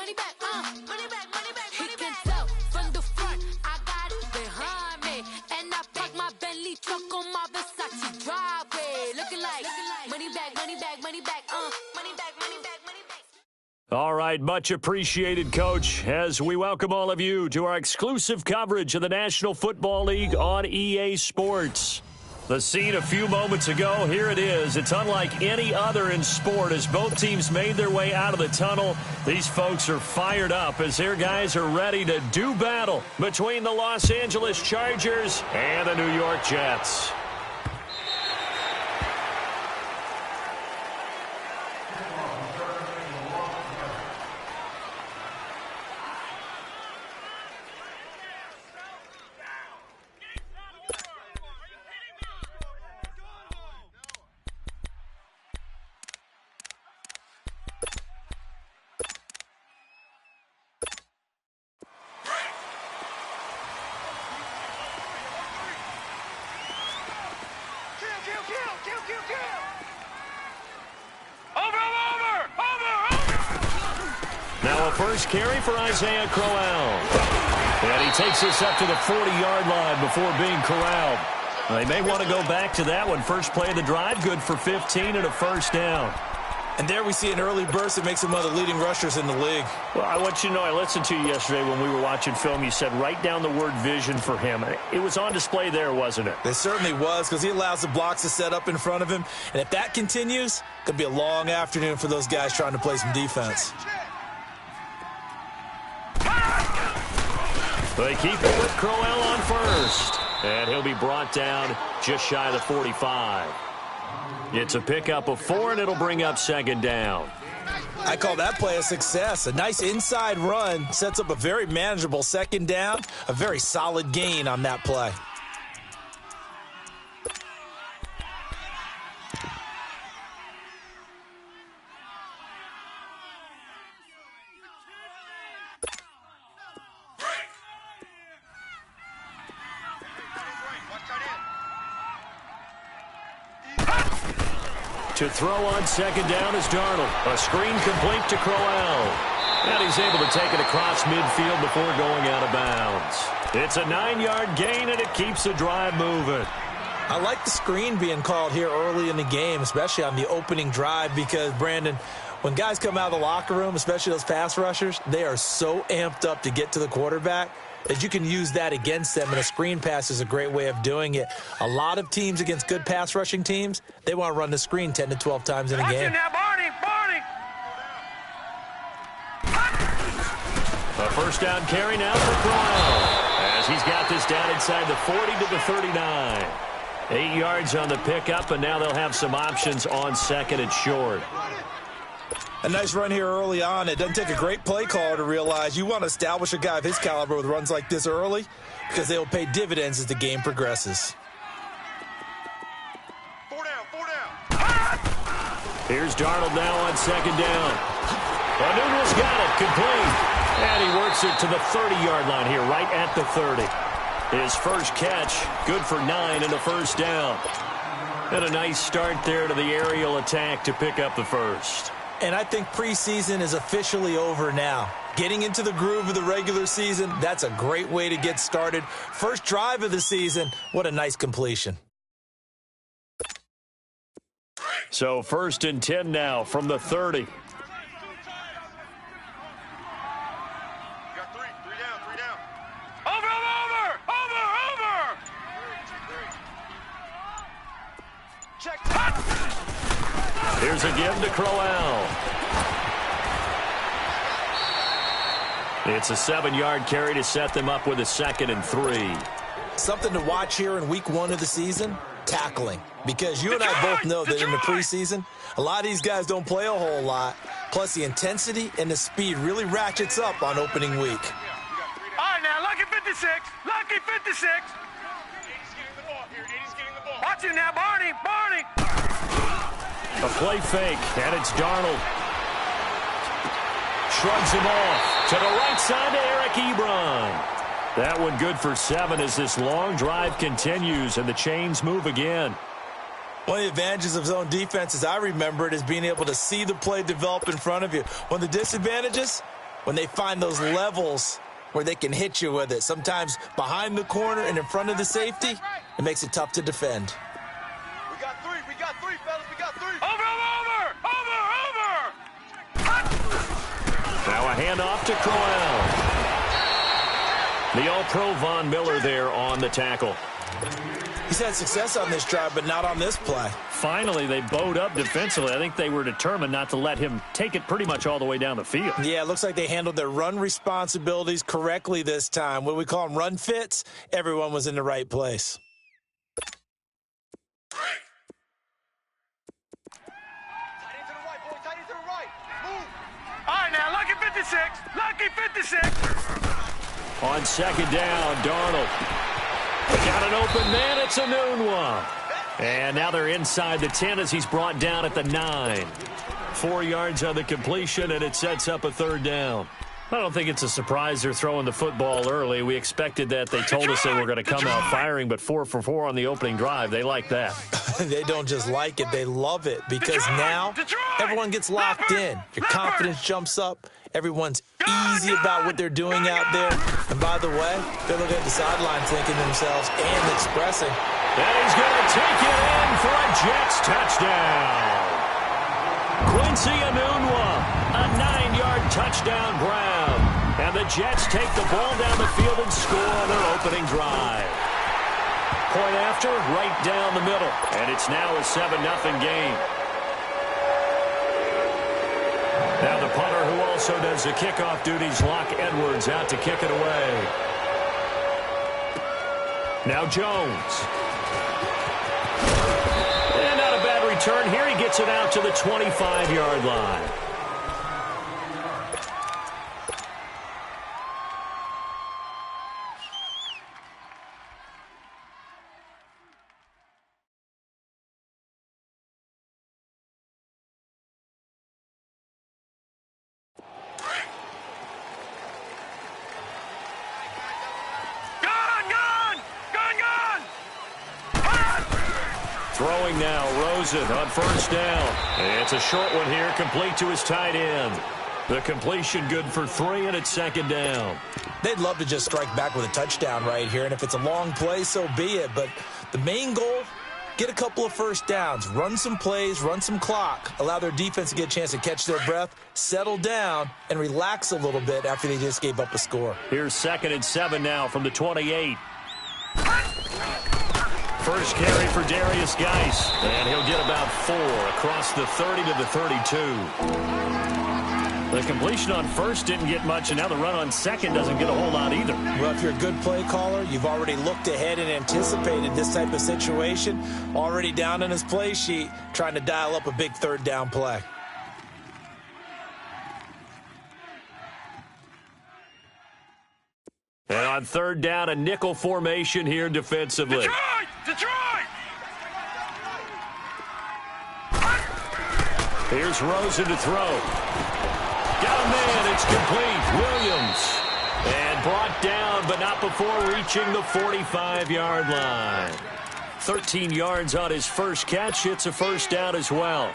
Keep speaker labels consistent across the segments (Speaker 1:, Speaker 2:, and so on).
Speaker 1: money back, money back, money back. He can tell from the front, I got it behind me. And I park my Bentley truck on my Versace driveway. Looking like money back, money back, money back, money back, money back, money back.
Speaker 2: All right, much appreciated, Coach, as we welcome all of you to our exclusive coverage of the National Football League on EA Sports. The scene a few moments ago, here it is. It's unlike any other in sport as both teams made their way out of the tunnel. These folks are fired up as their guys are ready to do battle between the Los Angeles Chargers and the New York Jets. Now a first carry for Isaiah Crowell. And he takes this up to the 40-yard line before being corralled. They may want to go back to that one. First play of the drive, good for 15 and a first down.
Speaker 3: And there we see an early burst that makes him one of the leading rushers in the league.
Speaker 2: Well, I want you to know, I listened to you yesterday when we were watching film. You said write down the word vision for him. It was on display there, wasn't it?
Speaker 3: It certainly was, because he allows the blocks to set up in front of him. And if that continues, it could be a long afternoon for those guys trying to play some defense.
Speaker 2: They keep it with Crowell on first. And he'll be brought down just shy of the 45. It's a pickup of 4, and it'll bring up second down.
Speaker 3: I call that play a success. A nice inside run sets up a very manageable second down. A very solid gain on that play.
Speaker 2: To throw on second down is Darnold. A screen complete to Crowell. And he's able to take it across midfield before going out of bounds. It's a 9-yard gain, and it keeps the drive moving.
Speaker 3: I like the screen being called here early in the game, especially on the opening drive, because, Brandon, when guys come out of the locker room, especially those pass rushers, they are so amped up to get to the quarterback that you can use that against them, and a screen pass is a great way of doing it. A lot of teams against good pass rushing teams, they want to run the screen 10 to 12 times in a game.
Speaker 4: Now, Barney.
Speaker 2: A first down carry now for Crowell, as he's got this down inside the 40 to the 39. 8 yards on the pickup, and now they'll have some options on second and short.
Speaker 3: A nice run here early on. It doesn't take a great play caller to realize you want to establish a guy of his caliber with runs like this early, because they will pay dividends as the game progresses.
Speaker 4: 4 down.
Speaker 2: Here's Darnold now on second down. O'Neill's got it, complete. And he works it to the 30-yard line here, right at the 30. His first catch, good for 9 and a first down. And a nice start there to the aerial attack to pick up the first.
Speaker 3: And I think preseason is officially over now. Getting into the groove of the regular season, that's a great way to get started. First drive of the season, what a nice completion.
Speaker 2: So 1st and 10 now from the 30. Here's again to Crowell. It's a 7-yard carry to set them up with a 2nd and 3.
Speaker 3: Something to watch here in week 1 of the season, tackling. Because you and I both know that in the preseason, a lot of these guys don't play a whole lot. Plus, the intensity and the speed really ratchets up on opening week.
Speaker 4: All right, now, lucky 56. Lucky 56. 80's getting the ball here. 80's getting the ball. Watch it now, Barney.
Speaker 2: A play fake, and it's Darnold. Shrugs him off to the right side to Eric Ebron. That one good for 7 as this long drive continues and the chains move again.
Speaker 3: One of the advantages of zone defense, as I remember it, is being able to see the play develop in front of you. One of the disadvantages, when they find those levels where they can hit you with it. Sometimes behind the corner and in front of the safety, it makes it tough to defend.
Speaker 4: We got three, fellas, we got three. Over!
Speaker 2: Now a handoff to Crowell. The All-Pro Von Miller there on the tackle.
Speaker 3: He's had success on this drive, but not on this play.
Speaker 2: Finally, they bowed up defensively. I think they were determined not to let him take it pretty much all the way down the field.
Speaker 3: Yeah, it looks like they handled their run responsibilities correctly this time. What we call them run fits, everyone was in the right place.
Speaker 4: Tight end to the right, boy, tight end to the right. Move. All right, now, lucky 56.
Speaker 2: On second down, Darnold. Got an open man, it's a noon one. And now they're inside the 10 as he's brought down at the 9. 4 yards on the completion, and it sets up a third down. I don't think it's a surprise they're throwing the football early. We expected that. They told us they were going to come out firing, but 4 for 4 on the opening drive. They like that.
Speaker 3: They don't just like it, they love it, because now everyone gets locked in. Your confidence jumps up. Everyone's easy about what they're doing out there. And by the way, they're looking at the sideline thinking to themselves and expressing.
Speaker 2: And he's going to take it in for a Jets touchdown. Quincy Enunwa, a 9-yard touchdown grab. And the Jets take the ball down the field and score on their opening drive. Point after, right down the middle. And it's now a 7-0 game. Now the punter, who also does the kickoff duties, Locke Edwards, out to kick it away. Now Jones. And not a bad return here. He gets it out to the 25-yard line. Throwing now, Rosen on first down. It's a short one here, complete to his tight end. The completion good for 3, and it's second down.
Speaker 3: They'd love to just strike back with a touchdown right here, and if it's a long play, so be it. But the main goal, get a couple of first downs, run some plays, run some clock, allow their defense to get a chance to catch their breath, settle down, and relax a little bit after they just gave up a score.
Speaker 2: Here's 2nd and 7 now from the 28. First carry for Darius Geis, and he'll get about 4 across the 30 to the 32. The completion on first didn't get much, and now the run on second doesn't get a whole lot either.
Speaker 3: Well, if you're a good play caller, you've already looked ahead and anticipated this type of situation, already down in his play sheet, trying to dial up a big third down play.
Speaker 2: And on third down, a nickel formation here defensively.
Speaker 4: Detroit!
Speaker 2: Here's Rosen to throw. Got a man, it's complete. Williams. And brought down, but not before reaching the 45-yard line. 13 yards on his first catch. It's a first down as well.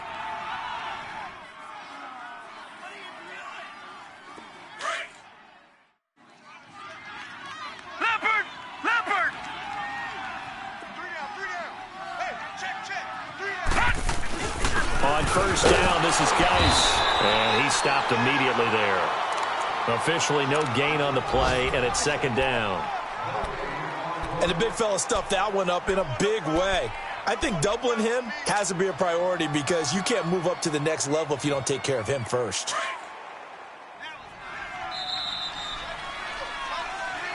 Speaker 2: On first down, this is Geis. And he stopped immediately there. Officially no gain on the play, and it's second down.
Speaker 3: And the big fella stuffed that one up in a big way. I think doubling him has to be a priority because you can't move up to the next level if you don't take care of him first.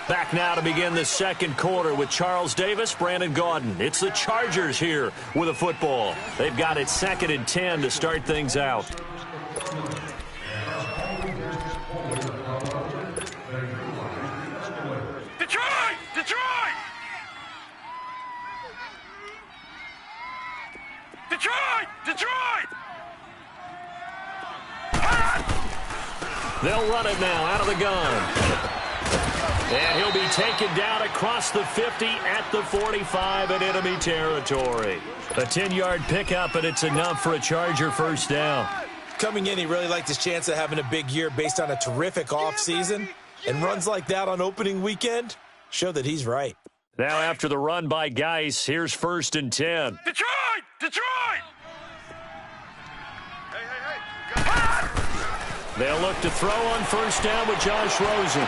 Speaker 2: Back now to begin the second quarter with Charles Davis, Brandon Gaudin. It's the Chargers here with a football. They've got it 2nd and 10 to start things out.
Speaker 4: Detroit! Detroit! Detroit! Detroit!
Speaker 2: They'll run it now out of the gun. And he'll be taken down across the 50 at the 45 in enemy territory. A 10-yard pickup, and it's enough for a Charger first down.
Speaker 3: Coming in, he really liked his chance of having a big year based on a terrific offseason. And runs like that on opening weekend show that he's right.
Speaker 2: Now after the run by Geis, here's 1st and 10.
Speaker 4: Detroit! Detroit!
Speaker 2: They'll look to throw on 1st down with Josh Rosen.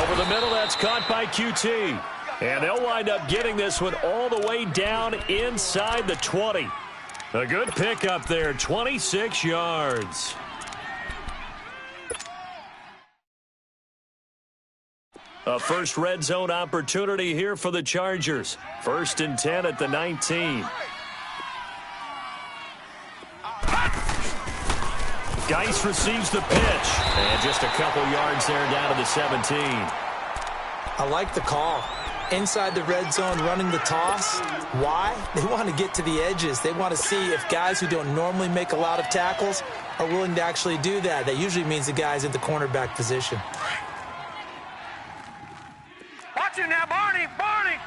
Speaker 2: Over the middle, that's caught by QT. And they'll wind up getting this one all the way down inside the 20. A good pickup there, 26 yards. A first red zone opportunity here for the Chargers. 1st and 10 at the 19. Geis receives the pitch. And just a couple yards there down to the 17.
Speaker 3: I like the call. Inside the red zone running the toss. Why? They want to get to the edges. They want to see if guys who don't normally make a lot of tackles are willing to actually do that. That usually means the guy's in the cornerback position.
Speaker 4: Watch him now, Barney! Barney!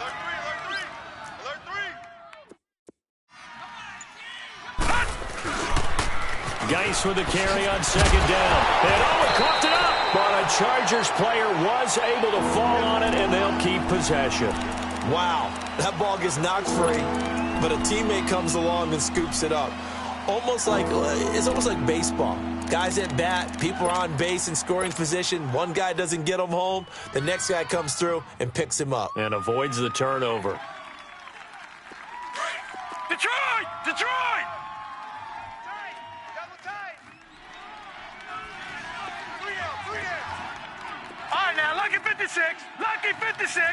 Speaker 4: Alert 3!
Speaker 2: Geis with a carry on 2nd down. And caught it up. But a Chargers player was able to fall on it, and they'll keep possession.
Speaker 3: Wow, that ball gets knocked free, but a teammate comes along and scoops it up. It's almost like baseball. Guys at bat, people are on base in scoring position. One guy doesn't get him home. The next guy comes through and picks him up.
Speaker 2: And avoids the turnover.
Speaker 4: Detroit! Detroit! All right, now, lucky 56. Lucky 56.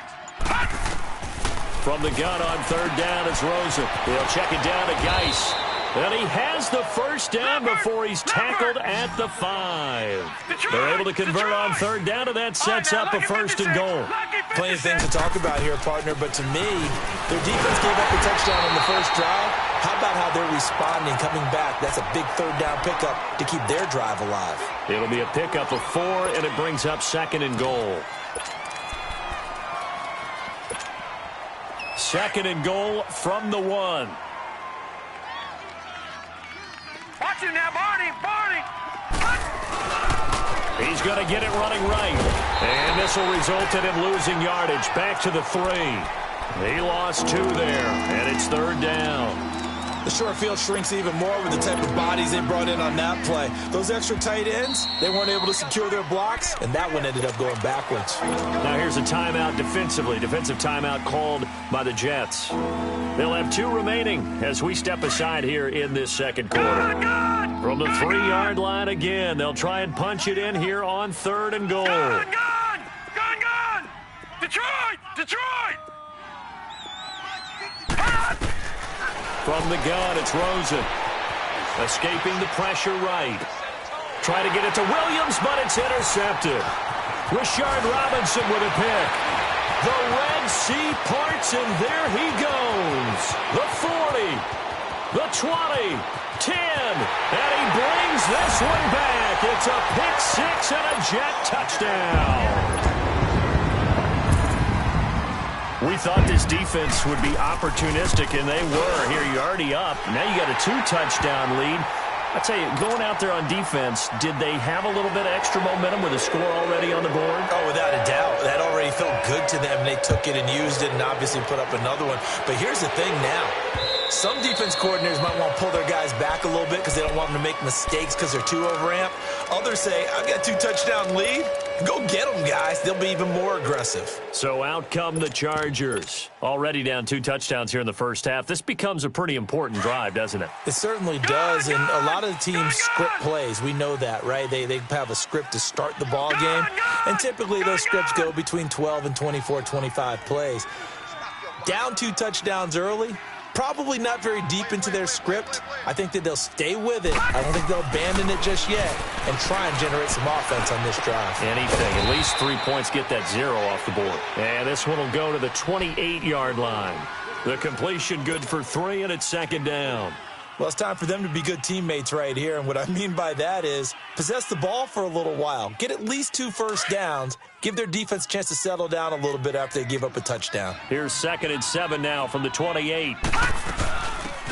Speaker 2: From the gun on 3rd down, it's Rosen. He'll check it down to Geis. And he has the 1st down before he's tackled at the 5. They're able to convert on 3rd down, and that sets up a 1st and goal.
Speaker 3: Plenty of things to talk about here, partner, but to me, their defense gave up a touchdown on the first drive. How about how they're responding, coming back? That's a big 3rd down pickup to keep their drive alive.
Speaker 2: It'll be a pickup of 4, and it brings up 2nd and goal. 2nd and goal from the 1.
Speaker 4: Watch him now, Barney! Barney!
Speaker 2: He's going to get it running right. And this will result in him losing yardage. Back to the 3. He lost 2 there, and it's 3rd down.
Speaker 3: The short field shrinks even more with the type of bodies they brought in on that play. Those extra tight ends, they weren't able to secure their blocks, and that one ended up going backwards.
Speaker 2: Now here's a timeout defensively. Defensive timeout called by the Jets. They'll have 2 remaining as we step aside here in this 2nd quarter. From the 3-yard line again, they'll try and punch it in here on 3rd and goal.
Speaker 4: Gun! Detroit! Detroit!
Speaker 2: From the gun, it's Rosen. Escaping the pressure right. Trying to get it to Williams, but it's intercepted. Rashard Robinson with a pick. The Red Sea parts, and there he goes. The 40, the 20, 10, and he brings this one back. It's a pick 6 and a Jet touchdown. We thought this defense would be opportunistic, and they were. Here, you're already up. Now you got a 2-touchdown lead. I tell you, going out there on defense, did they have a little bit of extra momentum with a score already on the board?
Speaker 3: Oh, without a doubt. That already felt good to them. They took it and used it and obviously put up another one. But here's the thing now. Some defense coordinators might want to pull their guys back a little bit because they don't want them to make mistakes because they're too overamped. Others say, I've got a 2-touchdown lead. Go get them, guys. They'll be even more aggressive.
Speaker 2: So out come the Chargers. Already down 2 touchdowns here in the first half. This becomes a pretty important drive, doesn't it?
Speaker 3: It certainly does, and a lot of the teams script plays. We know that, right? They have a script to start the ball game, and typically those scripts go between 12 and 24, 25 plays. Down 2 touchdowns early, probably not very deep into their script. I think that they'll stay with it. I don't think they'll abandon it just yet and try and generate some offense on this drive.
Speaker 2: Anything. At least 3 points, get that 0 off the board. And this one will go to the 28-yard line. The completion good for 3, and it's 2nd down.
Speaker 3: Well, it's time for them to be good teammates right here, and what I mean by that is possess the ball for a little while, get at least 2 first downs, give their defense a chance to settle down a little bit after they give up a touchdown.
Speaker 2: Here's 2nd and 7 now from the 28.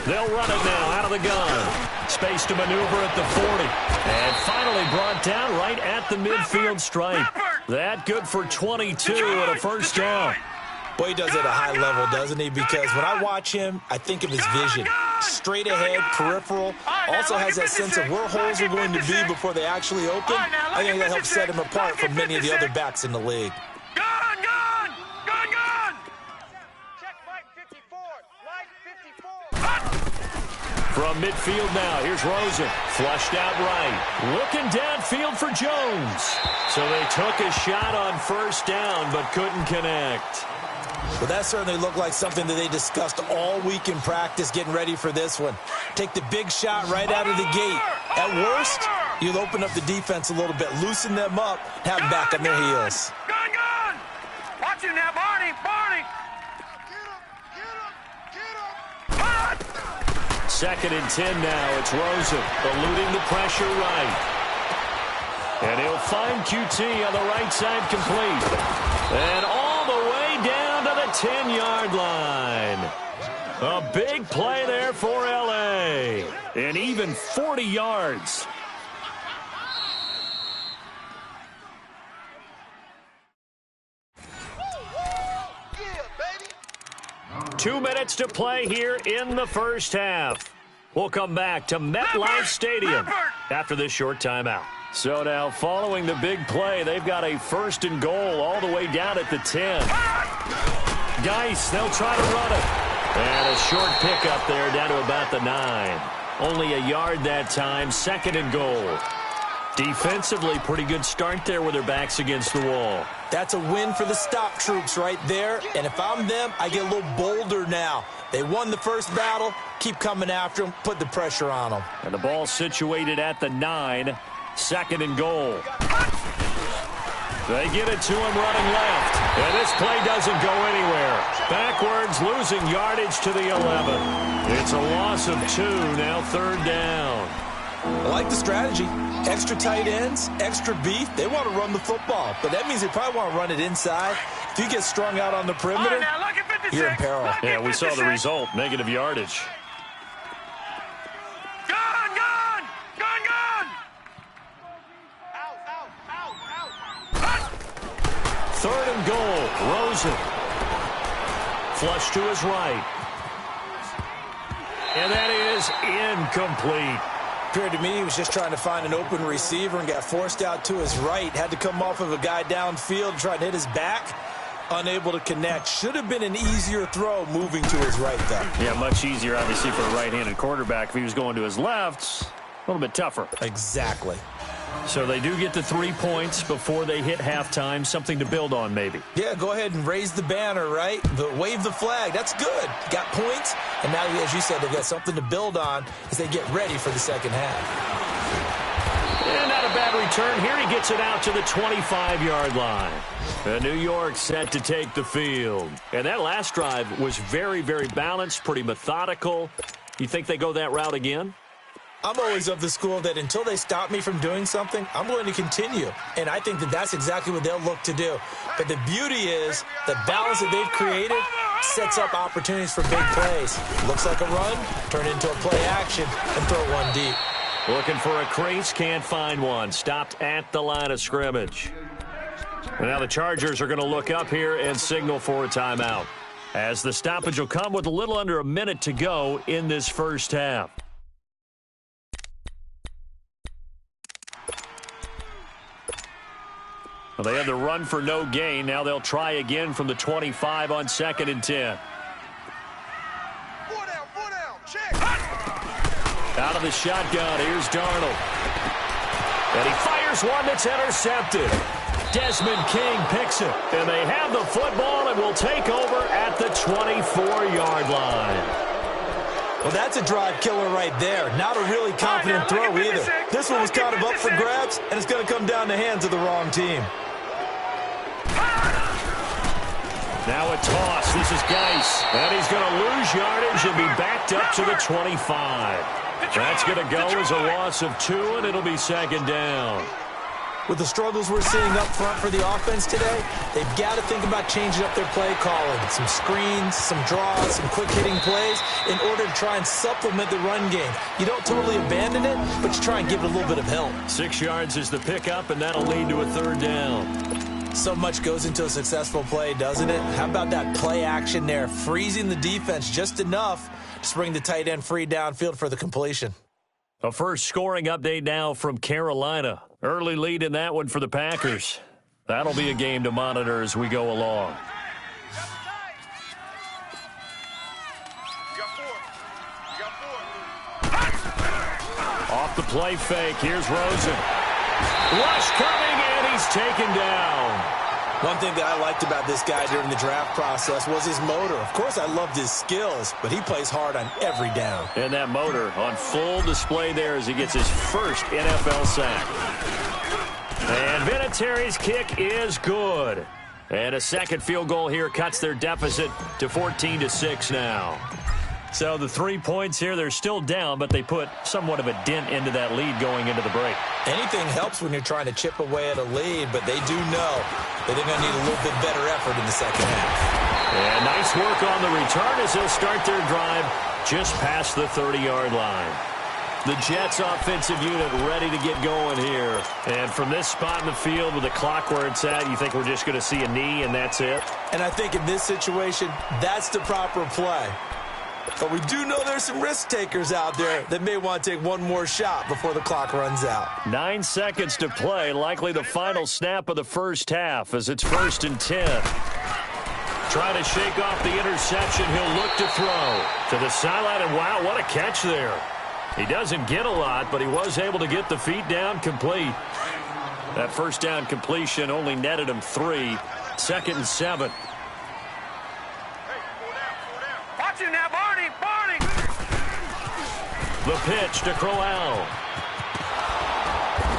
Speaker 2: They'll run it now out of the gun. Space to maneuver at the 40. And finally brought down right at the midfield stripe. That good for 22 and a first down.
Speaker 3: Boy, he does it at a high level, doesn't he? Because when I watch him, I think of his vision. Straight ahead, peripheral. Also has that sense of where holes are going to be before they actually open. I think that helps set him apart from many of the other backs in the league.
Speaker 2: From midfield now, here's Rosen. Flushed out right. Looking downfield for Jones. So they took a shot on first down, but couldn't connect.
Speaker 3: Well, that certainly looked like something that they discussed all week in practice getting ready for this one. Take the big shot right out of the gate. At worst, you'll open up the defense a little bit, loosen them up, have them back on their heels.
Speaker 4: Gun! Watch him now, Barney!
Speaker 2: Second and 10 now. It's Rosen eluding the pressure right. And he'll find QT on the right side complete. And all the way down to the 10-yard line. A big play there for L.A. And even 40 yards. Two minutes to play here in the first half. We'll come back to MetLife Stadium after this short timeout. So now, following the big play, they've got a first and goal all the way down at the 10. Geis, they'll try to run it. And a short pickup there down to about the 9. Only a yard that time, second and goal. Defensively, pretty good start there with their backs against the wall.
Speaker 3: That's a win for the stop troops right there. And if I'm them, I get a little bolder now. They won the first battle. Keep coming after them. Put the pressure on them.
Speaker 2: And the ball situated at the 9. Second and goal. They get it to him running left. And this play doesn't go anywhere. Backwards, losing yardage to the 11. It's a loss of 2, now third down.
Speaker 3: I like the strategy. Extra tight ends, extra beef. They want to run the football, but that means they probably want to run it inside. If you get strung out on the perimeter, you're in peril.
Speaker 2: Yeah, we saw the result, negative yardage. Third and goal, Rosen. Flush to his right. And that is incomplete.
Speaker 3: Appeared to me he was just trying to find an open receiver and got forced out to his right. Had to come off of a guy downfield, try to hit his back. Unable to connect. Should have been an easier throw moving to his right, though.
Speaker 2: Yeah, much easier, obviously, for a right-handed quarterback. If he was going to his left, a little bit tougher.
Speaker 3: Exactly.
Speaker 2: So they do get the 3 points before they hit halftime. Something to build on, maybe.
Speaker 3: Yeah, go ahead and raise the banner, right? But wave the flag. That's good. Got points. And now, as you said, they've got something to build on as they get ready for the second half.
Speaker 2: And not a bad return. Here he gets it out to the 25-yard line. And New York set to take the field. And that last drive was very, very balanced, pretty methodical. You think they go that route again?
Speaker 3: I'm always of the school that until they stop me from doing something, I'm going to continue. And I think that that's exactly what they'll look to do. But the beauty is the balance that they've created sets up opportunities for big plays. Looks like a run, turn into a play action, and throw one deep.
Speaker 2: Looking for a crease, can't find one. Stopped at the line of scrimmage. And now the Chargers are going to look up here and signal for a timeout, as the stoppage will come with a little under a minute to go in this first half. Well, they had the run for no gain. Now they'll try again from the 25 on second and 10.
Speaker 4: Four down, check.
Speaker 2: Out of the shotgun, here's Darnold. And he fires one that's intercepted. Desmond King picks it. And they have the football and will take over at the 24-yard line.
Speaker 3: Well, that's a drive killer right there. Not a really confident throw either. This one was kind of up for grabs, and it's going to come down the hands of the wrong team.
Speaker 2: Now a toss. This is Geis. And he's going to lose yardage and be backed up to the 25. That's going to go as a loss of 2, and it'll be second down.
Speaker 3: With the struggles we're seeing up front for the offense today, they've got to think about changing up their play calling. Some screens, some draws, some quick-hitting plays in order to try and supplement the run game. You don't totally abandon it, but you try and give it a little bit of help.
Speaker 2: 6 yards is the pickup, and that'll lead to a third down.
Speaker 3: So much goes into a successful play, doesn't it? How about that play action there, freezing the defense just enough to bring the tight end free downfield for the completion.
Speaker 2: A first scoring update now from Carolina. Early lead in that one for the Packers. That'll be a game to monitor as we go along. Off the play fake, here's Rosen. Rush coming, and he's taken down.
Speaker 3: One thing that I liked about this guy during the draft process was his motor. Of course, I loved his skills, but he plays hard on every down.
Speaker 2: And that motor on full display there as he gets his first NFL sack. And Vinatieri's kick is good. And a second field goal here cuts their deficit to 14-6 now. So the 3 points here, they're still down, but they put somewhat of a dent into that lead going into the break.
Speaker 3: Anything helps when you're trying to chip away at a lead, but they do know that they're going to need a little bit better effort in the second half.
Speaker 2: And nice work on the return as they'll start their drive just past the 30-yard line. The Jets offensive unit ready to get going here. And from this spot in the field with the clock where it's at, you think we're just going to see a knee and that's it?
Speaker 3: And I think in this situation, that's the proper play. But we do know there's some risk takers out there that may want to take one more shot before the clock runs out.
Speaker 2: 9 seconds to play, likely the final snap of the first half as it's 1st and 10. Trying to shake off the interception, he'll look to throw to the sideline, and wow, what a catch there. He doesn't get a lot, but he was able to get the feet down complete. That first down completion only netted him 3. 2nd and 7.
Speaker 4: Watch him now, Barney! Barney!
Speaker 2: The pitch to Crowell.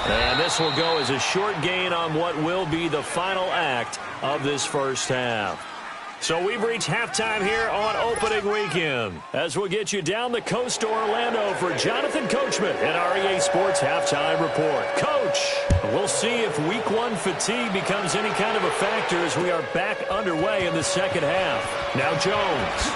Speaker 2: And this will go as a short gain on what will be the final act of this first half. So we've reached halftime here on opening weekend as we'll get you down the coast to Orlando for Jonathan Coachman at our EA Sports Halftime Report. Coach, we'll see if Week 1 fatigue becomes any kind of a factor as we are back underway in the second half. Now Jones.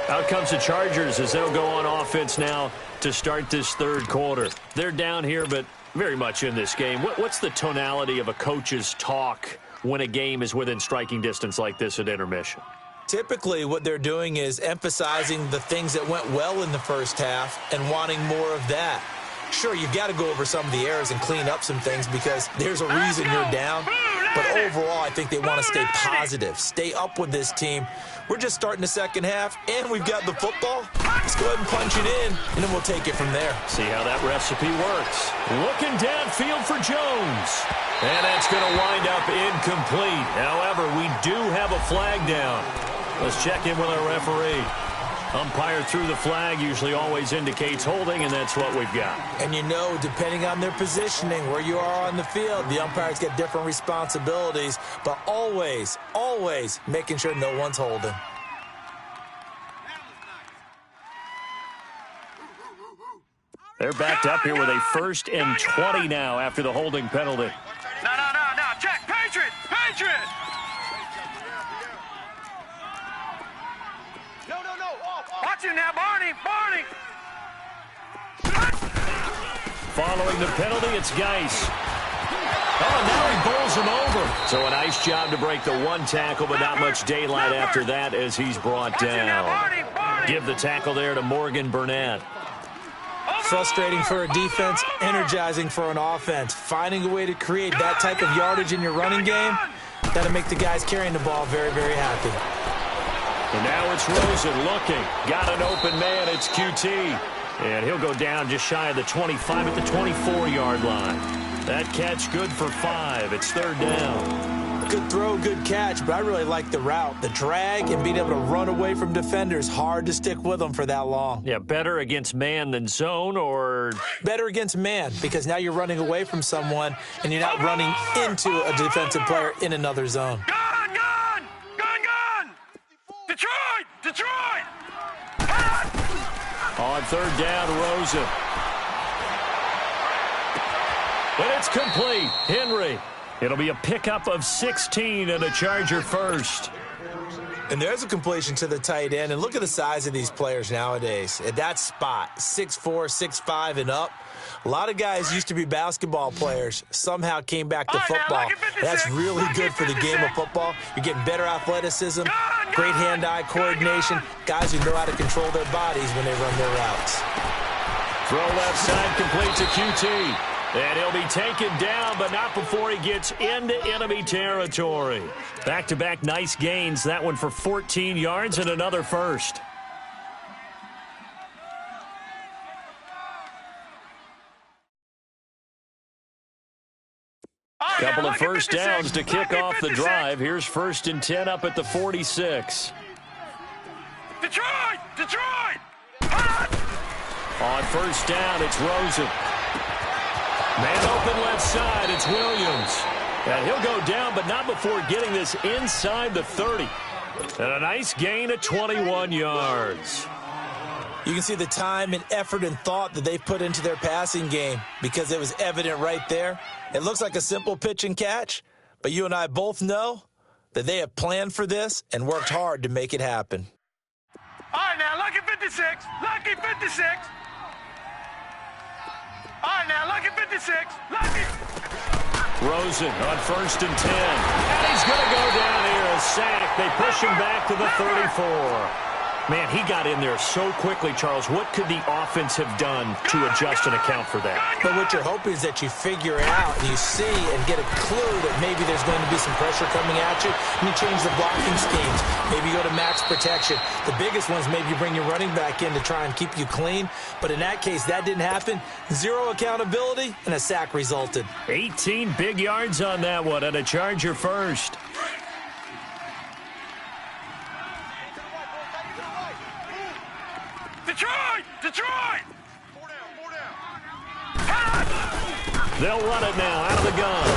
Speaker 2: Out comes the Chargers as they'll go on offense now to start this third quarter. They're down here, but very much in this game. What's the tonality of a coach's talk when a game is within striking distance like this at intermission?
Speaker 3: Typically, what they're doing is emphasizing the things that went well in the first half and wanting more of that. Sure, you've got to go over some of the errors and clean up some things because there's a reason you're down. But overall, I think they want to stay positive, stay up with this team. We're just starting the second half, and we've got the football. Let's go ahead and punch it in, and then we'll take it from there.
Speaker 2: See how that recipe works. Looking downfield for Jones. And that's going to wind up incomplete. However, we do have a flag down. Let's check in with our referee. Umpire threw the flag, usually always indicates holding, and that's what we've got.
Speaker 3: And you know, depending on their positioning, where you are on the field, the umpires get different responsibilities, but always, always making sure no one's holding.
Speaker 2: They're backed up here with a 1st and 20 now after the holding penalty.
Speaker 4: No, check, Patriot! Watch him now, Barney!
Speaker 2: Following the penalty, it's Geis. Oh, now he bowls him over. So a nice job to break the one tackle, but not much daylight after that as he's brought down. Give the tackle there to Morgan Burnett.
Speaker 3: Frustrating for a defense, energizing for an offense. Finding a way to create that type of yardage in your running game, that'll make the guys carrying the ball very, very happy.
Speaker 2: And now it's Rosen looking. Got an open man. It's QT. And he'll go down just shy of the 25 at the 24-yard line. That catch good for 5. It's 3rd down.
Speaker 3: Good throw, good catch, but I really like the route. The drag and being able to run away from defenders, hard to stick with them for that long.
Speaker 2: Yeah, better against man than zone, or?
Speaker 3: Better against man, because now you're running away from someone and you're not running into a defensive player in another zone.
Speaker 4: Gun! Detroit!
Speaker 2: On 3rd down, Rosen. And it's complete. Henry. It'll be a pickup of 16 and a Charger first.
Speaker 3: And there's a completion to the tight end. And look at the size of these players nowadays. At that spot, 6'4", 6'5", and up. A lot of guys used to be basketball players, somehow came back to football. That's really good for the game of football. You're getting better athleticism, great hand-eye coordination, guys who know how to control their bodies when they run their routes.
Speaker 2: Throw left side complete to QT. And he'll be taken down, but not before he gets into enemy territory. Back-to-back nice gains. That one for 14 yards and another first. Couple of first downs to kick off the drive. Here's 1st and 10 up at the 46.
Speaker 4: Detroit! Detroit!
Speaker 2: On first down, it's Rosen. Man open left side, it's Williams. And he'll go down, but not before getting this inside the 30. And a nice gain of 21 yards.
Speaker 3: You can see the time and effort and thought that they put into their passing game because it was evident right there. It looks like a simple pitch and catch, but you and I both know that they have planned for this and worked hard to make it happen.
Speaker 4: All right, now, lucky 56. Lucky 56. All right, now, lucky 56. Lucky.
Speaker 2: Rosen on 1st and 10. And he's going to go down here. A sack. They push him back to the 34. Man, he got in there so quickly, Charles. What could the offense have done to adjust and account for that?
Speaker 3: But what you're hoping is that you figure it out and you see and get a clue that maybe there's going to be some pressure coming at you, and you change the blocking schemes. Maybe you go to max protection. The biggest ones, maybe you bring your running back in to try and keep you clean. But in that case, that didn't happen. Zero accountability, and a sack resulted.
Speaker 2: 18 big yards on that one, and a Charger first.
Speaker 4: Detroit! Detroit! Four down.
Speaker 2: They'll run it now out of the gun.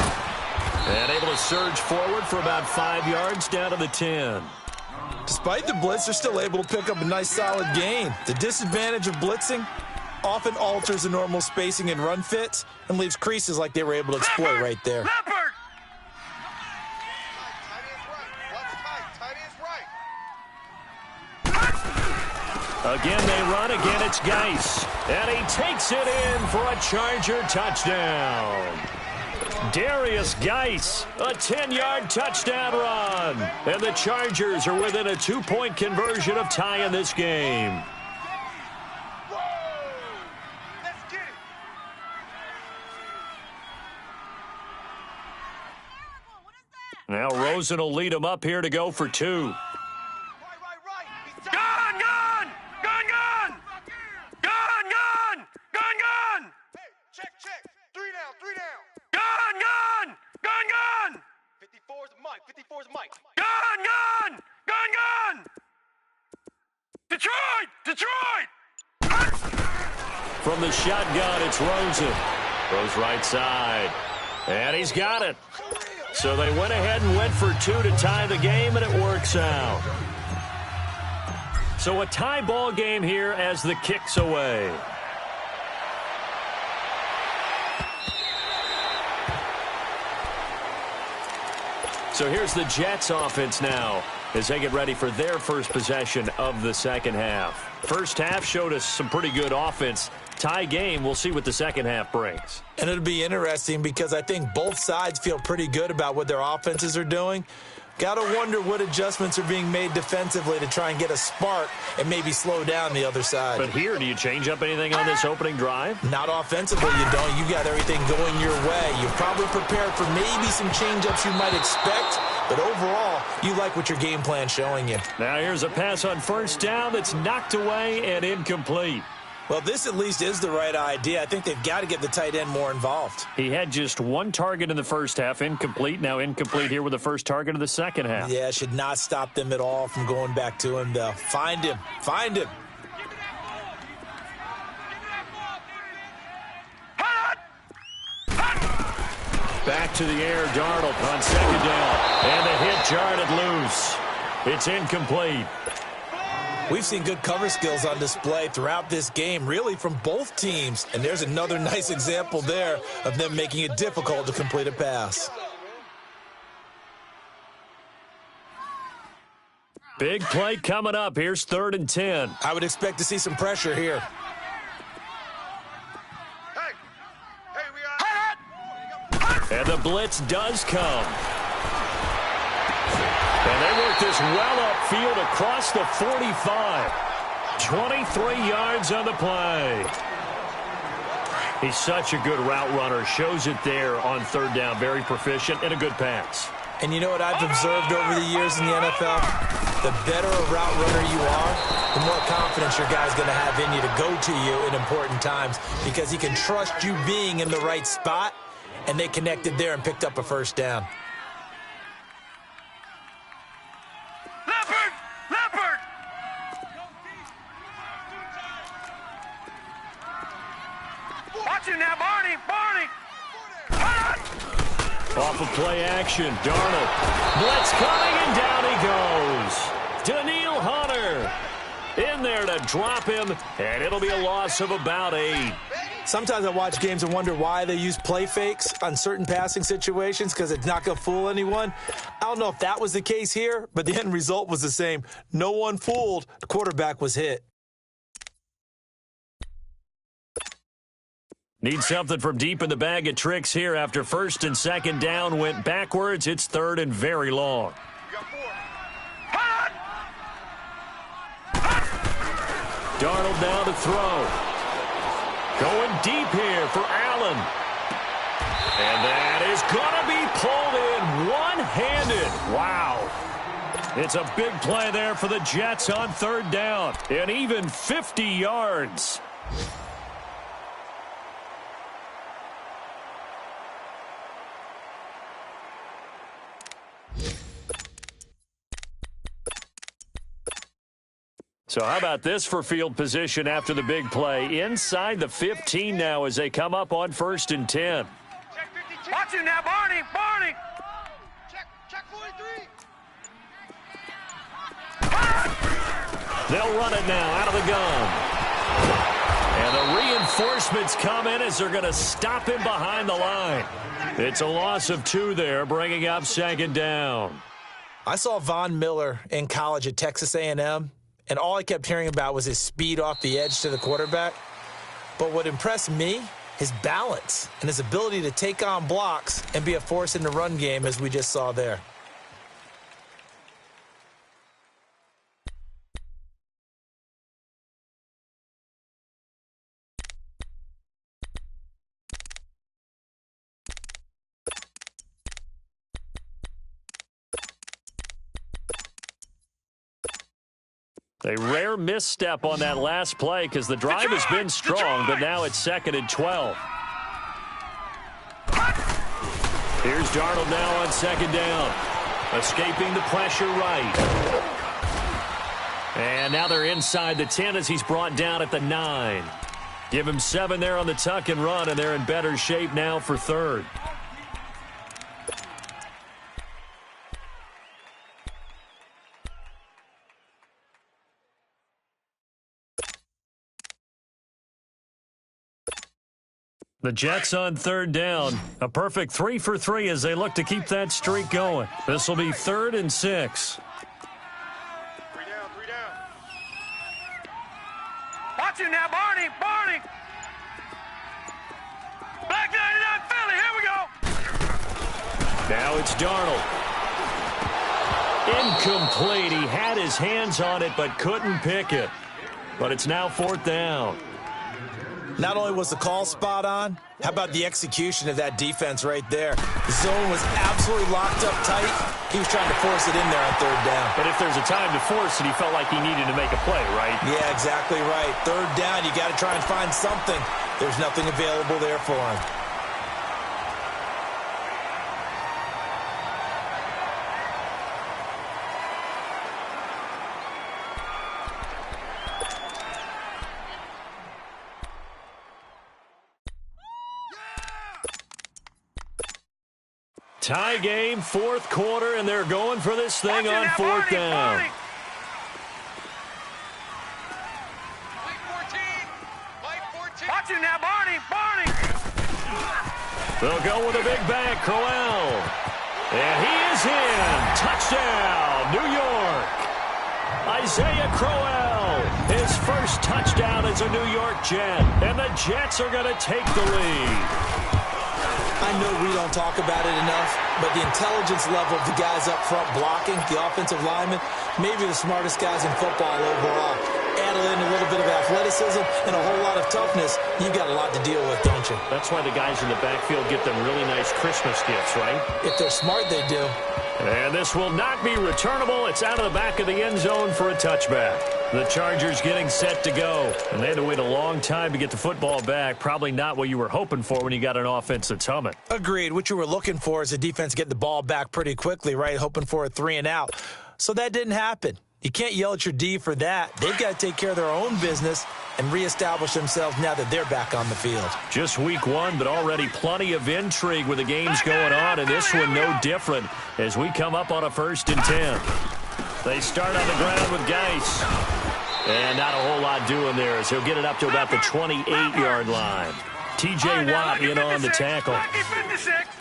Speaker 2: And able to surge forward for about 5 yards down to the 10.
Speaker 3: Despite the blitz, they're still able to pick up a nice solid gain. The disadvantage of blitzing often alters the normal spacing and run fits and leaves creases like they were able to exploit right there.
Speaker 4: Leopard!
Speaker 2: Again, they run. Again, it's Geis. And he takes it in for a Charger touchdown. Darius Geis, a 10-yard touchdown run. And the Chargers are within a 2-point conversion of tying this game.
Speaker 4: Let's get it.
Speaker 2: Now Rosen will lead them up here to go for 2.
Speaker 4: Check. Three down. Gun. 54's Mike. Gun. Detroit.
Speaker 2: From the shotgun, it's Rosen. Throws right side. And he's got it. So they went ahead and went for 2 to tie the game, and it works out. So a tie ball game here as the kick's away. So here's the Jets offense now as they get ready for their first possession of the second half. First half showed us some pretty good offense. Tie game, we'll see what the second half brings.
Speaker 3: And it'll be interesting because I think both sides feel pretty good about what their offenses are doing. Got to wonder what adjustments are being made defensively to try and get a spark and maybe slow down the other side.
Speaker 2: But here, do you change up anything on this opening drive?
Speaker 3: Not offensively, you don't. You got everything going your way. You're probably prepared for maybe some change-ups you might expect, but overall, you like what your game plan's showing you.
Speaker 2: Now here's a pass on first down that's knocked away and incomplete.
Speaker 3: Well, this at least is the right idea. I think they've got to get the tight end more involved.
Speaker 2: He had just 1 target in the first half, incomplete. Now incomplete here with the first target of the second half.
Speaker 3: Yeah, should not stop them at all from going back to him, though. Find him.
Speaker 2: Back to the air, Darnold on second down. And the hit jarred it loose. It's incomplete.
Speaker 3: We've seen good cover skills on display throughout this game, really from both teams. And there's another nice example there of them making it difficult to complete a pass.
Speaker 2: Big play coming up. Here's 3rd and 10.
Speaker 3: I would expect to see some pressure here.
Speaker 2: And the blitz does come. And they work this well upfield across the 45. 23 yards on the play. He's such a good route runner. Shows it there on 3rd down. Very proficient and a good pass.
Speaker 3: And you know what I've observed over the years in the NFL? The better a route runner you are, the more confidence your guy's going to have in you to go to you in important times because he can trust you being in the right spot, and they connected there and picked up a 1st down.
Speaker 4: Leopard! Watch him now, Barney!
Speaker 2: Off of play action, Darnold. Blitz coming, and down he goes. Daniil Hunter in there to drop him, and it'll be a loss of about 8.
Speaker 3: Sometimes I watch games and wonder why they use play fakes on certain passing situations because it's not going to fool anyone. I don't know if that was the case here, but the end result was the same. No one fooled. The quarterback was hit.
Speaker 2: Need something from deep in the bag of tricks here after 1st and 2nd down went backwards. It's 3rd and very long. Darnold now to throw. Going deep here for Allen. And that is going to be pulled in one-handed. Wow. It's a big play there for the Jets on 3rd down. And even 50 yards. So how about this for field position after the big play? Inside the 15 now as they come up on 1st and 10.
Speaker 4: Watch him now, Barney! Check 43!
Speaker 2: They'll run it now out of the gun. And the reinforcements come in as they're going to stop him behind the line. It's a loss of 2 there, bringing up 2nd down.
Speaker 3: I saw Von Miller in college at Texas A&M. And all I kept hearing about was his speed off the edge to the quarterback. But what impressed me, his balance and his ability to take on blocks and be a force in the run game, as we just saw there.
Speaker 2: A rare misstep on that last play because the drive has been strong, but now it's 2nd and 12. Here's Darnold now on 2nd down. Escaping the pressure right. And now they're inside the 10 as he's brought down at the 9. Give him 7 there on the tuck and run, and they're in better shape now for 3rd. The Jets on 3rd down. A perfect 3 for 3 as they look to keep that streak going. This will be 3rd and 6.
Speaker 4: 3 down. Watch him now, Barney! Back 99 Philly, here we go!
Speaker 2: Now it's Darnold. Incomplete. He had his hands on it but couldn't pick it. But it's now 4th down.
Speaker 3: Not only was the call spot on, how about the execution of that defense right there? The zone was absolutely locked up tight. He was trying to force it in there on 3rd down.
Speaker 2: But if there's a time to force it, he felt like he needed to make a play, right?
Speaker 3: Yeah, exactly right. 3rd down, you got to try and find something. There's nothing available there for him.
Speaker 2: Tie game, 4th quarter, and they're going for this thing on 4th down. They'll go with a big back, Crowell. And he is in. Touchdown, New York. Isaiah Crowell, his first touchdown as a New York Jet. And the Jets are going to take the lead.
Speaker 3: I know we don't talk about it enough, but the intelligence level of the guys up front blocking, the offensive linemen, maybe the smartest guys in football overall. Add in a little bit of athleticism and a whole lot of toughness, you've got a lot to deal with, don't you?
Speaker 2: That's why the guys in the backfield get them really nice Christmas gifts, right?
Speaker 3: If they're smart, they do.
Speaker 2: And this will not be returnable. It's out of the back of the end zone for a touchback. The Chargers getting set to go. And they had to wait a long time to get the football back. Probably not what you were hoping for when you got an offense that's humming.
Speaker 3: Agreed. What you were looking for is a defense getting the ball back pretty quickly, right? Hoping for a 3 and out. So that didn't happen. You can't yell at your D for that. They've got to take care of their own business and reestablish themselves now that they're back on the field.
Speaker 2: Just week one, but already plenty of intrigue with the games going on, and this one no different as we come up on a 1st and 10. They start on the ground with Geis. And not a whole lot doing there as he'll get it up to about the 28-yard line. T.J. Watt in on the tackle.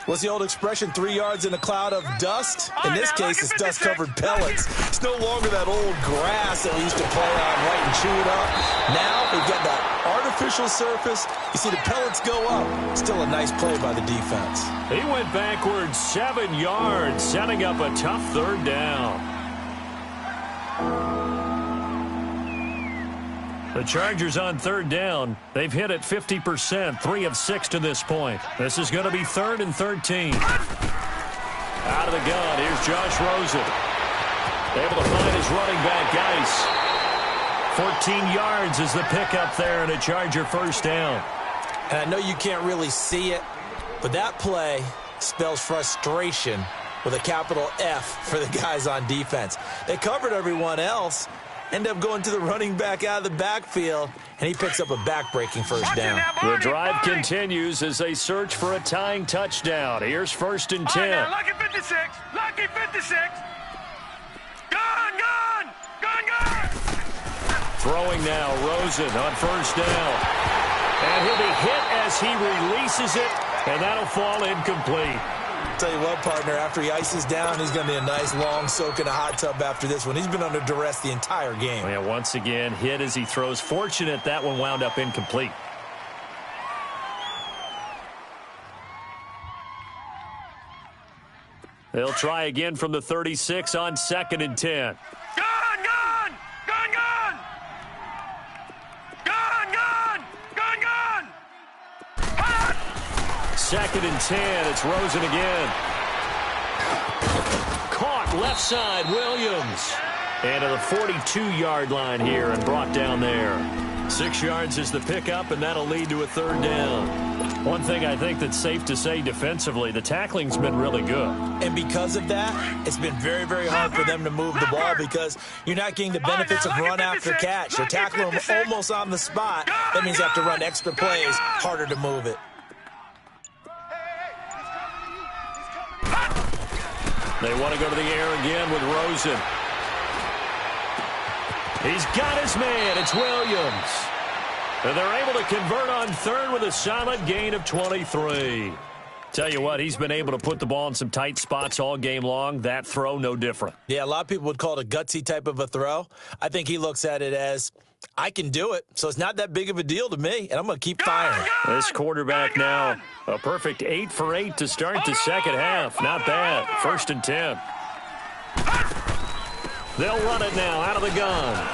Speaker 3: What's the old expression, 3 yards in a cloud of dust? In this case, it's dust-covered pellets. It's no longer that old grass that we used to play on, right, and chew it up. Now we've got that artificial surface. You see the pellets go up. Still a nice play by the defense.
Speaker 2: He went backwards 7 yards, setting up a tough 3rd down. The Chargers on 3rd down. They've hit it 50%, 3 of 6 to this point. This is going to be 3rd and 13. Out of the gun, here's Josh Rosen. Able to find his running back, Geis. 14 yards is the pickup there and a Charger 1st down.
Speaker 3: And I know you can't really see it, but that play spells frustration with a capital F for the guys on defense. They covered everyone else. End up going to the running back out of the backfield, and he picks up a back-breaking 1st down.
Speaker 2: The drive continues as they search for a tying touchdown. Here's 1st and 10.
Speaker 4: Now, lucky 56. Lucky 56. Gone.
Speaker 2: Throwing now, Rosen on 1st down. And he'll be hit as he releases it, and that'll fall incomplete.
Speaker 3: Tell you what, partner, after he ices down, he's going to need a nice long soak in a hot tub after this one. He's been under duress the entire game.
Speaker 2: Yeah, once again, hit as he throws. Fortunate that one wound up incomplete. They'll try again from the 36 on 2nd and 10.
Speaker 4: Gone.
Speaker 2: 2nd and 10. It's Rosen again. Caught left side, Williams. And to the 42-yard line here and brought down there. 6 yards is the pickup, and that'll lead to a 3rd down. One thing I think that's safe to say defensively, the tackling's been really good.
Speaker 3: And because of that, it's been very, very hard for them to move the ball because you're not getting the benefits of run after catch. They're tackling them almost on the spot. That means they have to run extra plays, harder to move it.
Speaker 2: They want to go to the air again with Rosen. He's got his man. It's Williams. And they're able to convert on 3rd with a solid gain of 23. Tell you what, he's been able to put the ball in some tight spots all game long. That throw, no different.
Speaker 3: Yeah, a lot of people would call it a gutsy type of a throw. I think he looks at it as, I can do it, so it's not that big of a deal to me, and I'm going to keep firing.
Speaker 2: This quarterback now, a perfect 8 for 8 to start the second half. Not bad. 1st and 10. They'll run it now out of the gun.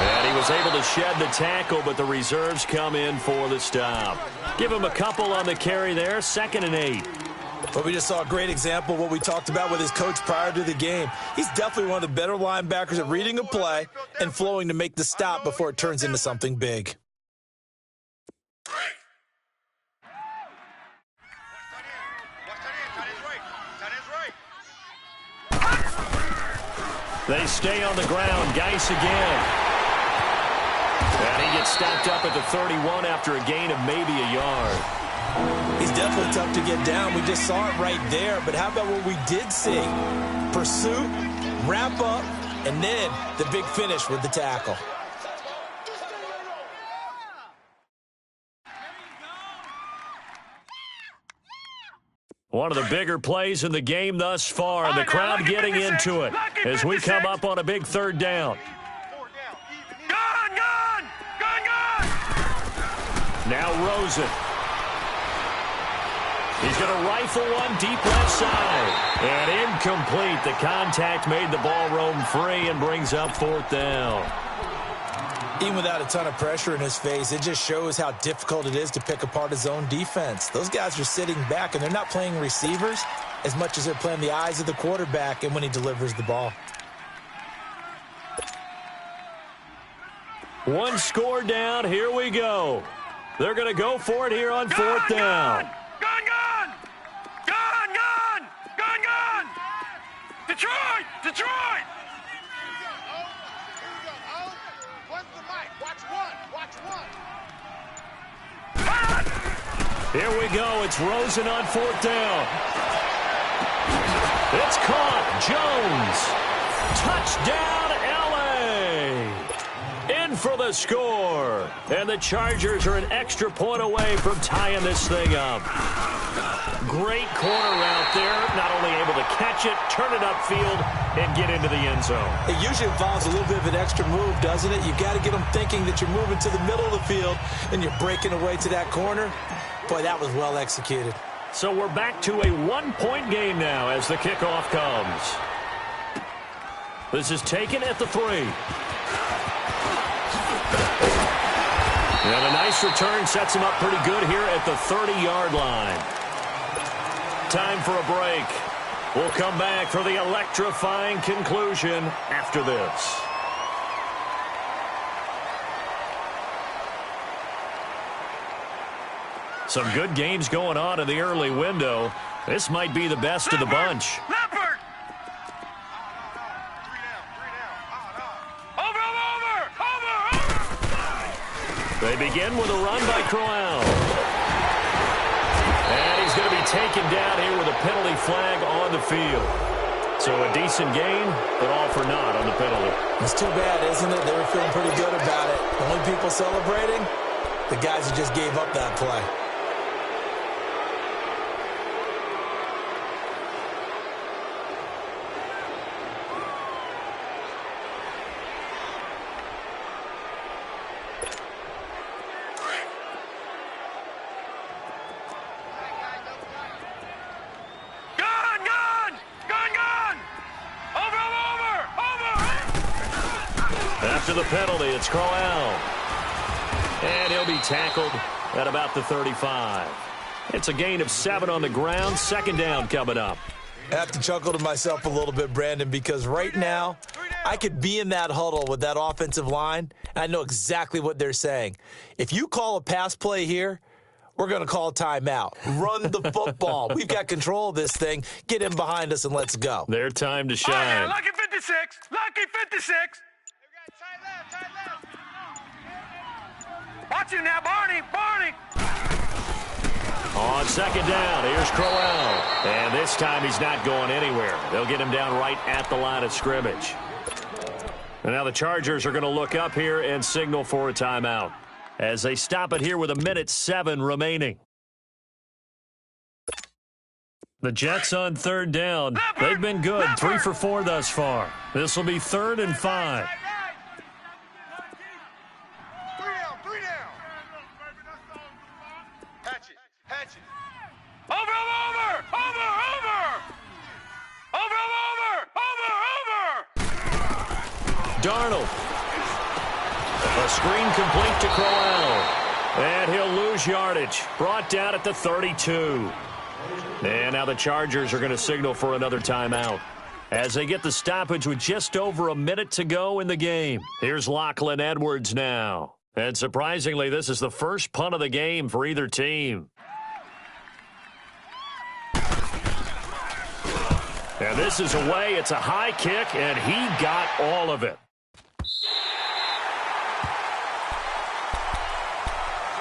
Speaker 2: And he was able to shed the tackle, but the reserves come in for the stop. Give him a couple on the carry there. 2nd and 8.
Speaker 3: But we just saw a great example of what we talked about with his coach prior to the game. He's definitely one of the better linebackers at reading a play and flowing to make the stop before it turns into something big.
Speaker 2: They stay on the ground. Geis again. And he gets stopped up at the 31 after a gain of maybe a yard.
Speaker 3: He's definitely tough to get down. We just saw it right there. But how about what we did see? Pursuit, wrap up, and then the big finish with the tackle.
Speaker 2: One of the bigger plays in the game thus far, and the crowd getting into it as we come up on a big third down.
Speaker 4: Gone, gone! Gone, gone!
Speaker 2: Now Rosen. He's going to rifle one deep left side. And incomplete. The contact made the ball roam free and brings up fourth down.
Speaker 3: Even without a ton of pressure in his face, it just shows how difficult it is to pick apart his own defense. Those guys are sitting back, and they're not playing receivers as much as they're playing the eyes of the quarterback and when he delivers the ball.
Speaker 2: One score down. Here we go. They're going to go for it here on fourth down.
Speaker 4: Gone, gone! Gone, gone! Gone, gone! Detroit! Detroit!
Speaker 2: Here we go. It's Rosen on fourth down. It's caught. Jones. Touchdown, L.A. In for the score. And the Chargers are an extra point away from tying this thing up. Great corner out there. Not only able to catch it, turn it upfield, and get into the end zone.
Speaker 3: It usually involves a little bit of an extra move, doesn't it? You got to get them thinking that you're moving to the middle of the field and you're breaking away to that corner. Boy, that was well executed.
Speaker 2: So we're back to a one-point game now as the kickoff comes. This is taken at the 3. And a nice return sets him up pretty good here at the 30-yard line. Time for a break. We'll come back for the electrifying conclusion after this. Some good games going on in the early window. This might be the best of the bunch.
Speaker 4: Leopard! Over!
Speaker 2: They begin with a run by Crowell. And he's going to be taken down here with a penalty flag on the field. So a decent gain, but all for naught on the penalty.
Speaker 3: It's too bad, isn't it? They were feeling pretty good about it. The only people celebrating, the guys who just gave up that play.
Speaker 2: After the penalty, it's Crowell. And he'll be tackled at about the 35. It's a gain of 7 on the ground. Second down coming up.
Speaker 3: I have to chuckle to myself a little bit, Brandon, because right now I could be in that huddle with that offensive line, and I know exactly what they're saying. If you call a pass play here, we're going to call a timeout. Run the football. We've got control of this thing. Get in behind us and let's go.
Speaker 2: Their time to shine.
Speaker 4: Oh, yeah, lucky 56. Lucky 56. Watch him now, Barney. Barney.
Speaker 2: On second down, here's Crowell. And this time he's not going anywhere. They'll get him down right at the line of scrimmage. And now the Chargers are going to look up here and signal for a timeout as they stop it here with 1:07 remaining. The Jets on third down. They've been good. 3 for 4 thus far. This will be 3rd and 5. Darnold. A screen complete to Crowell. And he'll lose yardage. Brought down at the 32. And now the Chargers are going to signal for another timeout as they get the stoppage with just over a minute to go in the game. Here's Lachlan Edwards now. And surprisingly, this is the first punt of the game for either team. And this is away. It's a high kick, and he got all of it.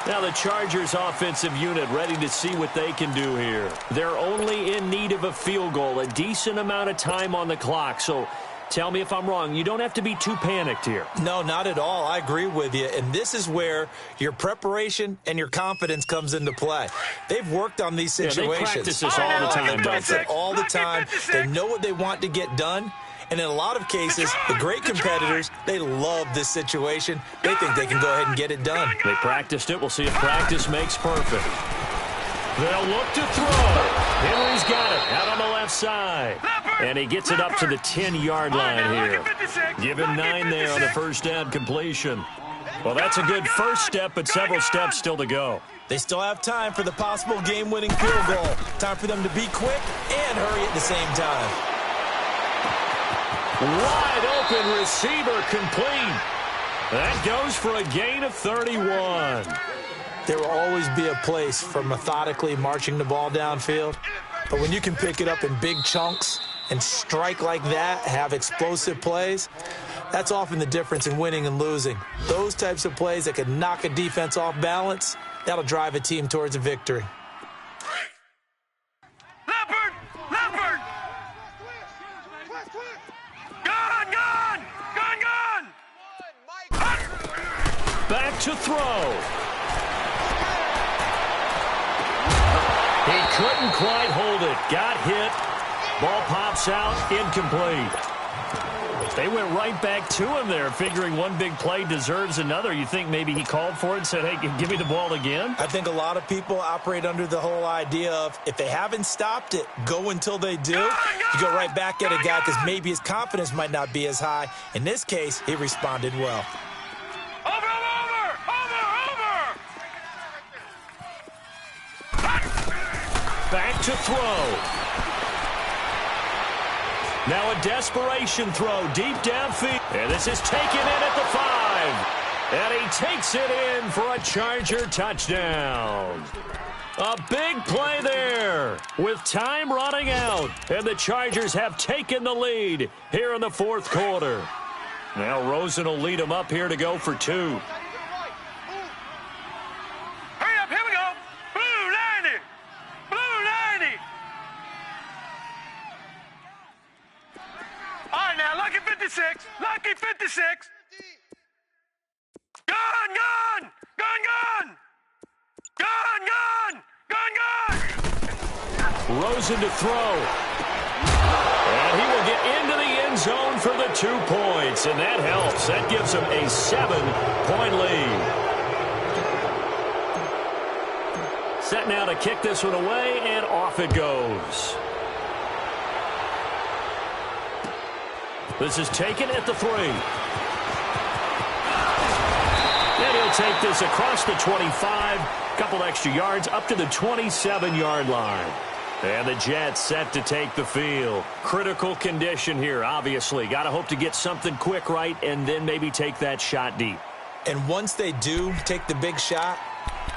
Speaker 2: Now the Chargers offensive unit ready to see what they can do here. They're only in need of a field goal, a decent amount of time on the clock. So Tell me if I'm wrong. You don't have to be too panicked here.
Speaker 3: No, not at all. I agree with you. And this is where your preparation and your confidence comes into play. They've worked on these situations.
Speaker 2: They practice this all the time.
Speaker 3: They practice it all the time. They know what they want to get done. And in a lot of cases, the great competitors, they love this situation. They think they can go ahead and get it done.
Speaker 2: They practiced it. We'll see if practice makes perfect. They'll look to throw. Henry's got it out on the left side. And he gets it up to the 10-yard line here. Give him 9 there on the first down completion. Well, that's a good first step, but several steps still to go.
Speaker 3: They still have time for the possible game-winning field goal. Time for them to be quick and hurry at the same time.
Speaker 2: Wide open receiver complete. That goes for a gain of 31.
Speaker 3: There will always be a place for methodically marching the ball downfield. But when you can pick it up in big chunks and strike like that, have explosive plays, that's often the difference in winning and losing. Those types of plays that can knock a defense off balance, that'll drive a team towards a victory.
Speaker 4: Leopard! Leopard! Gone! Gone! Gone! Gone!
Speaker 2: Back to throw. He couldn't quite hold it. Got hit. Ball pops out. Incomplete. They went right back to him there, figuring one big play deserves another. You think maybe he called for it and said, hey, give me the ball again?
Speaker 3: I think a lot of people operate under the whole idea of if they haven't stopped it, go until they do. You go right back at a guy because maybe his confidence might not be as high. In this case, he responded well.
Speaker 2: Back to throw. Now a desperation throw deep downfield. And this is taken in at the 5. And he takes it in for a Charger touchdown. A big play there with time running out. And the Chargers have taken the lead here in the fourth quarter. Now Rosen will lead them up here to go for 2.
Speaker 4: Lucky 56. Gone, gone, gone, gone. Gone, gone, gone, gone.
Speaker 2: Rosen to throw. And he will get into the end zone for the 2 points. And that helps. That gives him a 7-point lead. Set now to kick this one away, and off it goes. This is taken at the 3. And he'll take this across the 25. Couple extra yards up to the 27-yard line. And the Jets set to take the field. Critical condition here, obviously. Got to hope to get something quick right and then maybe take that shot deep.
Speaker 3: And once they do take the big shot,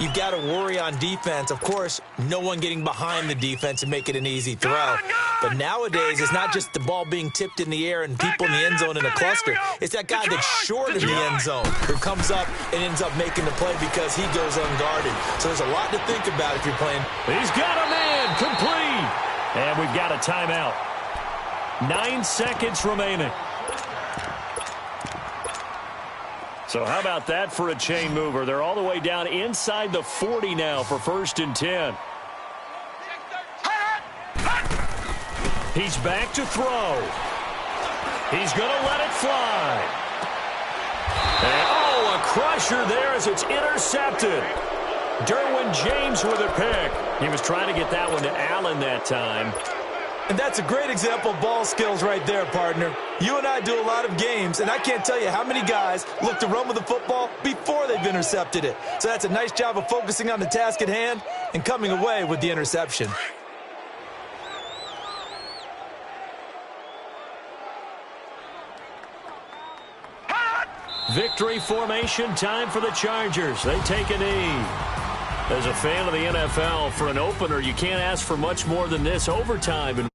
Speaker 3: you've got to worry on defense. Of course, no one getting behind the defense and make it an easy throw. But nowadays, it's not just the ball being tipped in the air and people in the end zone in a cluster. It's that guy that's short in the end zone who comes up and ends up making the play because he goes unguarded. So there's a lot to think about if you're playing.
Speaker 2: He's got a man complete. And we've got a timeout. 9 seconds remaining. So how about that for a chain mover? They're all the way down inside the 40 now for 1st and 10. He's back to throw. He's going to let it fly. And, oh, a crusher there as it's intercepted. Derwin James with a pick. He was trying to get that one to Allen that time.
Speaker 3: And that's a great example of ball skills right there, partner. You and I do a lot of games, and I can't tell you how many guys look to run with the football before they've intercepted it. So that's a nice job of focusing on the task at hand and coming away with the interception.
Speaker 2: Victory formation time for the Chargers. They take a knee. As a fan of the NFL, for an opener, you can't ask for much more than this. Overtime.